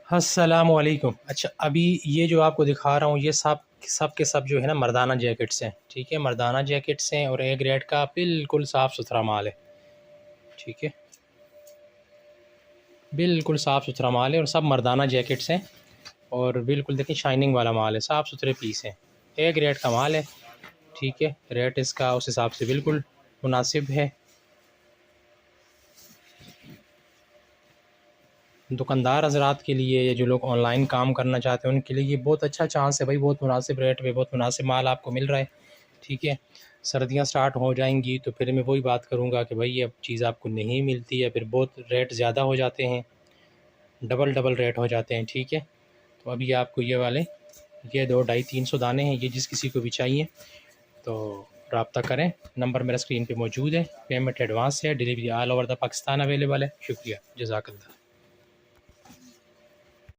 अस्सलाम वालेकुम। अच्छा, अभी ये जो आपको दिखा रहा हूँ ये सब के सब जो है ना मर्दाना जैकेट्स हैं, ठीक है। मर्दाना जैकेट्स हैं और ए ग्रेड का बिल्कुल साफ़ सुथरा माल है, ठीक है। बिल्कुल साफ़ सुथरा माल है और सब मर्दाना जैकेट्स हैं और बिल्कुल देखिए शाइनिंग वाला माल है, साफ़ सुथरे पीस हैं, ए ग्रेड का माल है, ठीक है। रेट इसका उस हिसाब से बिल्कुल मुनासिब है। दुकानदार हज़रात के लिए या जो लोग ऑनलाइन काम करना चाहते हैं उनके लिए ये बहुत अच्छा चांस है भाई। बहुत मुनासिब रेट पे बहुत मुनासिब माल आपको मिल रहा है, ठीक है। सर्दियाँ स्टार्ट हो जाएंगी तो फिर मैं वही बात करूँगा कि भाई अब चीज़ आपको नहीं मिलती है, फिर बहुत रेट ज़्यादा हो जाते हैं, डबल डबल रेट हो जाते हैं, ठीक है। तो अभी आपको ये वाले ये 2 250 300 दाने हैं, ये जिस किसी को भी चाहिए तो रब्ता करें। नंबर मेरा स्क्रीन पे मौजूद है। पेमेंट एडवांस है, delivery all over the Pakistan available है। शुक्रिया, जज़ाकल्लाह।